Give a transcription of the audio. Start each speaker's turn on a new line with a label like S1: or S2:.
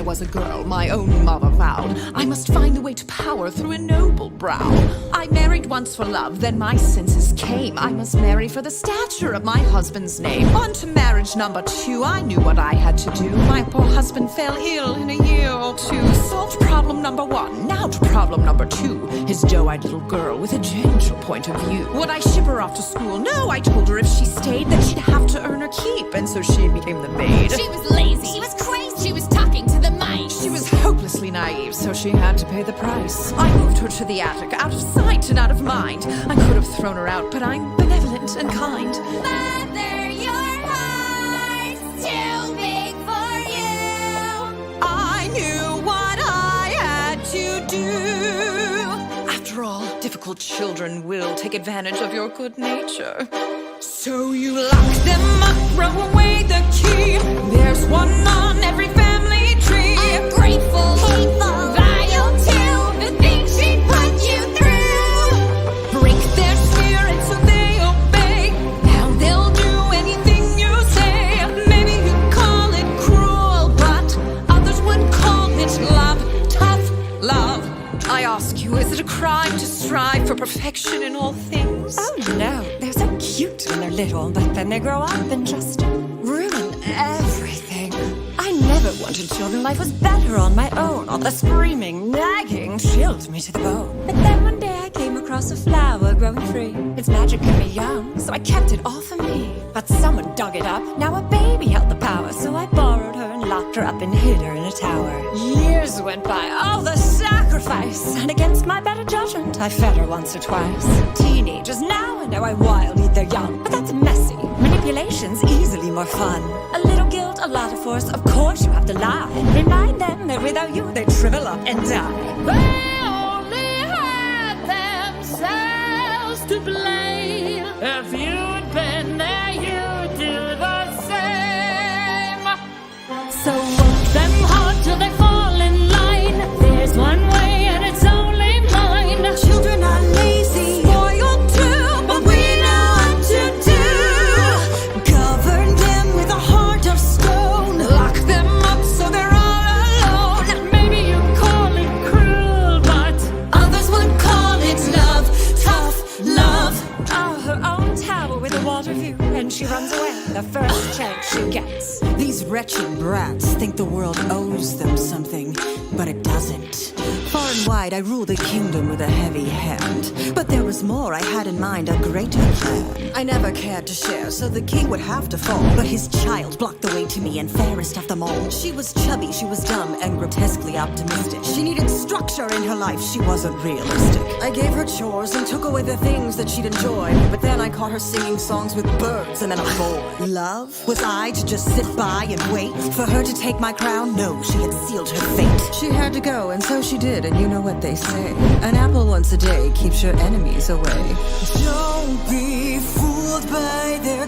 S1: was a girl, my own mother vowed I must find the way to power through a noble brow. I married once for love, then my senses came. I must marry for the stature of my husband's name. On to marriage number 2, I knew what I had to do. My poor husband fell ill in a year or 2. Solved problem number 1, now to problem number 2. His doe-eyed little girl with a gentle point of view. Would I ship her off to school? No, I told her if she stayed, then she'd have to earn her keep, and so she became the maid.
S2: She was lazy, she was crazy, she was talking to the mice.
S1: She was hopelessly naive, so she had to pay the price. I moved her to the attic, out of sight and out of mind. I could have thrown her out, but I'm benevolent and kind.
S2: Mother, your heart's too big for you.
S1: I knew what I had to do. After all, difficult children will take advantage of your good nature. So you lock them up, throw away the key. There's one on every family tree.
S2: Ungrateful, hateful, vile too. The things she put you through.
S1: Break their spirit so they obey. Now they'll do anything you say. Maybe you call it cruel, but others would call it love. Tough love. I ask you, is it a crime to strive for perfection in all things?
S3: Oh no, they're so cute when they're little, but then they grow up and just ruin everything. I never wanted children, life was better on my own. All the screaming, nagging chilled me to the bone. But then one day I came across a flower growing free. Its magic kept me young, so I kept it all for me. But someone dug it up, now a baby held the power. So I borrowed her and locked her up and hid her in a tower. Years went by, oh the sacrifice. And against my better judgment, I fed her once or twice. Teenagers now and now I wild eat their young. But that's messy, manipulation's easily more fun. A little guilt, a lot of force, of course you have to lie. Remind them that without you they shrivel up and die.
S2: They only had themselves to blame. If you'd been there, you'd do the same. So work them hard till they fall in line. There's one way and it's only mine.
S1: Children are lazy, spoiled too, but we know what to do. Govern them with a heart of stone. Lock them up so they're all alone.
S2: Maybe you call it cruel, but
S1: Others would call it love, tough love.
S3: Oh, her own tower with a water view, and she runs away the first chance she gets.
S4: These wretched brats think the world owes them something, but it doesn't. Far and wide I rule the kingdom with a heavy hand. But there was more, I had in mind a greater plan. I never cared to share, so the king would have to fall. But his child blocked the way to me, and fairest of them all. She was chubby, she was dumb, and grotesquely optimistic. She needed structure in her life, she wasn't realistic. I gave her chores and took away the things that she'd enjoy. But then I caught her singing songs with birds and then a boy. Love? Was I to just sit by and wait for her to take my crown? No, she had sealed her fate. She had to go, and so she did, and you know what they say. An apple once a day keeps your enemies away. Don't be fooled by their